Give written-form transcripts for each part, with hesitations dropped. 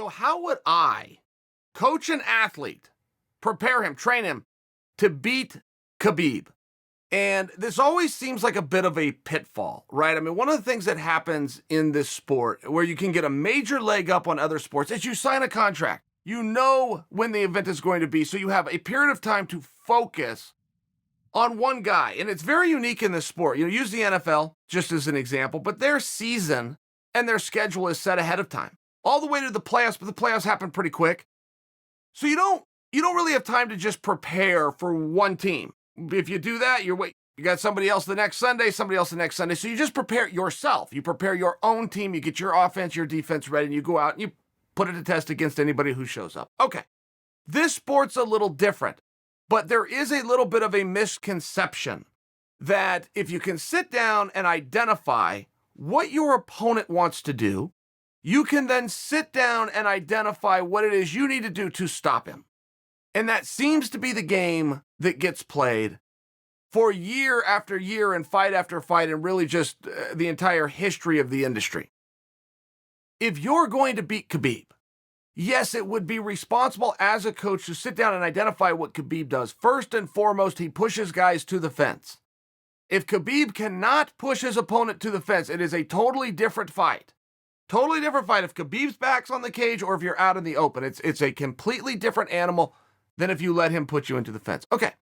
So how would I coach an athlete, prepare him, train him to beat Khabib? And this always seems like a bit of a pitfall, right? I mean, one of the things that happens in this sport where you can get a major leg up on other sports is you sign a contract. You know when the event is going to be, so you have a period of time to focus on one guy. And it's very unique in this sport. You know, use the NFL just as an example, but their season and their schedule is set ahead of time, all the way to the playoffs, but the playoffs happen pretty quick. So you don't really have time to just prepare for one team. If you do that, you got somebody else the next Sunday, somebody else the next Sunday. So you just prepare yourself. You prepare your own team. You get your offense, your defense ready, and you go out and you put it to test against anybody who shows up. Okay, this sport's a little different, but there is a little bit of a misconception that if you can sit down and identify what your opponent wants to do, you can then sit down and identify what it is you need to do to stop him. And that seems to be the game that gets played for year after year and fight after fight and really just the entire history of the industry. If you're going to beat Khabib, yes, it would be responsible as a coach to sit down and identify what Khabib does. First and foremost, he pushes guys to the fence. If Khabib cannot push his opponent to the fence, it is a totally different fight. Totally different fight if Khabib's back's on the cage or if you're out in the open. It's a completely different animal than if you let him put you into the fence. Okay.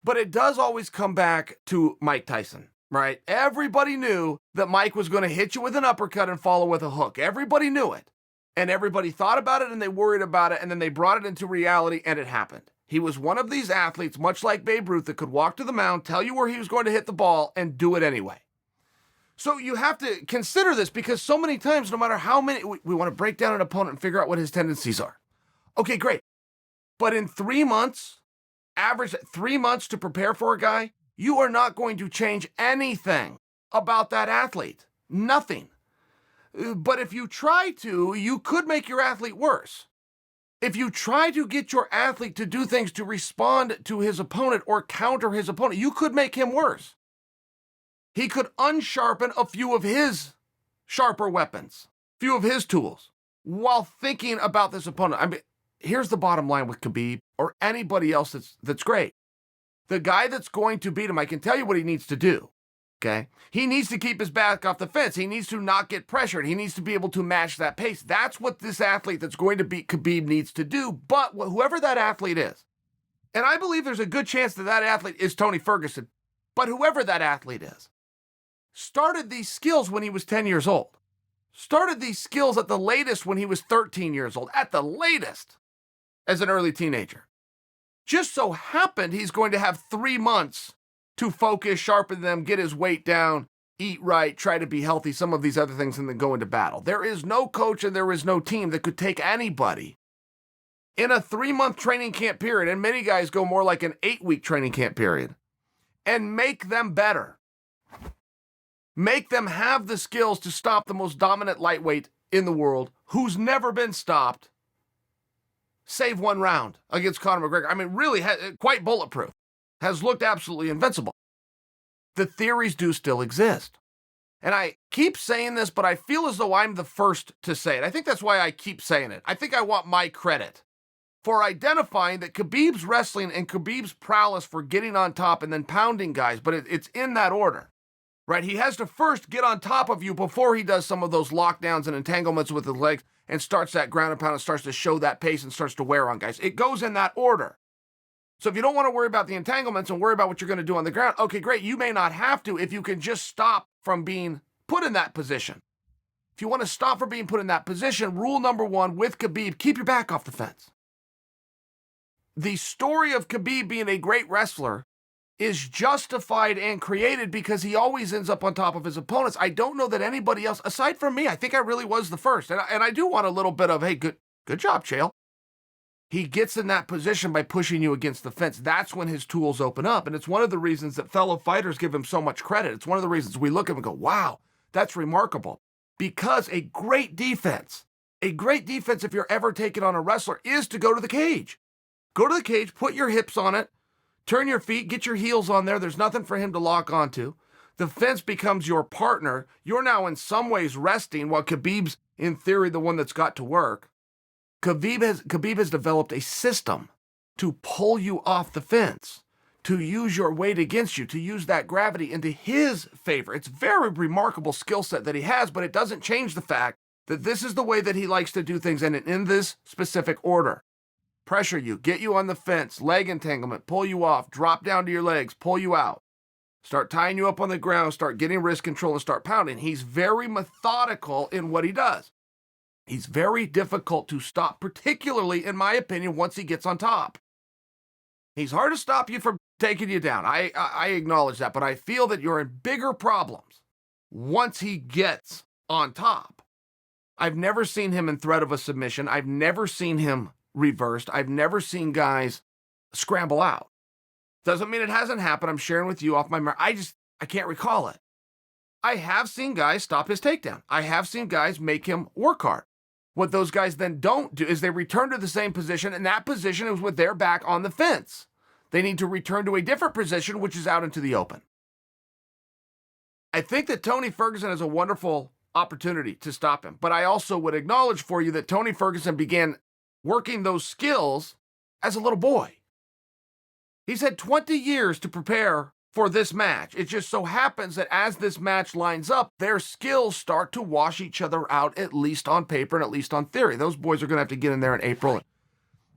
But it does always come back to Mike Tyson, right? Everybody knew that Mike was going to hit you with an uppercut and follow with a hook. Everybody knew it. And everybody thought about it and they worried about it and then they brought it into reality and it happened. He was one of these athletes, much like Babe Ruth, that could walk to the mound, tell you where he was going to hit the ball and do it anyway. So you have to consider this because so many times, no matter how many, we want to break down an opponent and figure out what his tendencies are. Okay, great. But in 3 months, average 3 months to prepare for a guy, you are not going to change anything about that athlete. Nothing. But if you try to, you could make your athlete worse. If you try to get your athlete to do things to respond to his opponent or counter his opponent, you could make him worse. He could unsharpen a few of his sharper weapons, few of his tools, while thinking about this opponent. I mean, here's the bottom line with Khabib or anybody else that's great. The guy that's going to beat him, I can tell you what he needs to do, okay? He needs to keep his back off the fence. He needs to not get pressured. He needs to be able to match that pace. That's what this athlete that's going to beat Khabib needs to do, but whoever that athlete is, and I believe there's a good chance that that athlete is Tony Ferguson, but whoever that athlete is, started these skills when he was 10 years old. Started these skills at the latest when he was 13 years old, at the latest as an early teenager. Just so happened he's going to have 3 months to focus, sharpen them, get his weight down, eat right, try to be healthy, some of these other things, and then go into battle. There is no coach and there is no team that could take anybody in a 3-month training camp period, and many guys go more like an 8-week training camp period, and make them better. Make them have the skills to stop the most dominant lightweight in the world, who's never been stopped, save one round against Conor McGregor. I mean, really, quite bulletproof. Has looked absolutely invincible. The theories do still exist. And I keep saying this, but I feel as though I'm the first to say it. I think that's why I keep saying it. I think I want my credit for identifying that Khabib's wrestling and Khabib's prowess for getting on top and then pounding guys, but it's in that order. Right? He has to first get on top of you before he does some of those lockdowns and entanglements with his legs and starts that ground and pound and starts to show that pace and starts to wear on guys. It goes in that order. So if you don't want to worry about the entanglements and worry about what you're going to do on the ground, okay, great. You may not have to if you can just stop from being put in that position. If you want to stop from being put in that position, rule number 1 with Khabib, keep your back off the fence. The story of Khabib being a great wrestler is justified and created because he always ends up on top of his opponents. I don't know that anybody else, aside from me, I think I really was the first. And I do want a little bit of, hey, good job, Chael. He gets in that position by pushing you against the fence. That's when his tools open up. And it's one of the reasons that fellow fighters give him so much credit. It's one of the reasons we look at him and go, wow, that's remarkable. Because a great defense, if you're ever taking on a wrestler, is to go to the cage. Go to the cage, put your hips on it, turn your feet, get your heels on there. There's nothing for him to lock onto. The fence becomes your partner. You're now in some ways resting while Khabib's, in theory, the one that's got to work. Khabib has developed a system to pull you off the fence, to use your weight against you, to use that gravity into his favor. It's a very remarkable skill set that he has, but it doesn't change the fact that this is the way that he likes to do things, and in this specific order. Pressure you, get you on the fence, leg entanglement, pull you off, drop down to your legs, pull you out. Start tying you up on the ground, start getting wrist control, and start pounding. He's very methodical in what he does. He's very difficult to stop, particularly, in my opinion, once he gets on top. He's hard to stop you from taking you down. I acknowledge that, but I feel that you're in bigger problems once he gets on top. I've never seen him in threat of a submission. I've never seen him reversed. I've never seen guys scramble out. Doesn't mean it hasn't happened. I'm sharing with you off my memory. I can't recall it. I have seen guys stop his takedown. I have seen guys make him work hard. What those guys then don't do is they return to the same position, and that position is with their back on the fence. They need to return to a different position, which is out into the open. I think that Tony Ferguson has a wonderful opportunity to stop him, but I also would acknowledge for you that Tony Ferguson began working those skills as a little boy. He's had 20 years to prepare for this match. It just so happens that as this match lines up, their skills start to wash each other out, at least on paper and at least on theory. Those boys are going to have to get in there in April and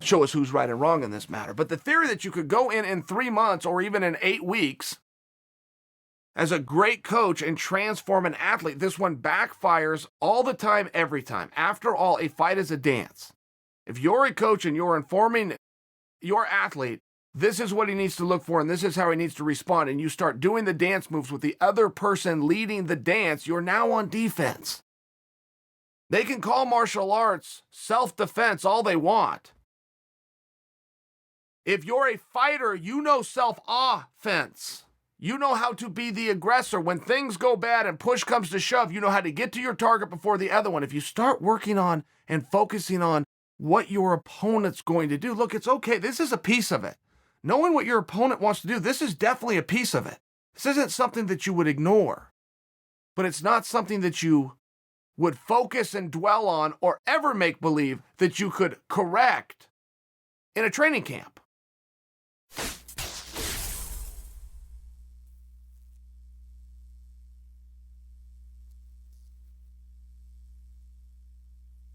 show us who's right and wrong in this matter. But the theory that you could go in 3 months or even in 8 weeks as a great coach and transform an athlete, this one backfires all the time, every time. After all, a fight is a dance. If you're a coach and you're informing your athlete, this is what he needs to look for, and this is how he needs to respond, and you start doing the dance moves with the other person leading the dance, you're now on defense. They can call martial arts self-defense all they want. If you're a fighter, you know self-offense. You know how to be the aggressor. When things go bad and push comes to shove, you know how to get to your target before the other one. If you start working on and focusing on what your opponent's going to do, look, it's okay. This is a piece of it. Knowing what your opponent wants to do, this is definitely a piece of it. This isn't something that you would ignore, but it's not something that you would focus and dwell on or ever make believe that you could correct in a training camp.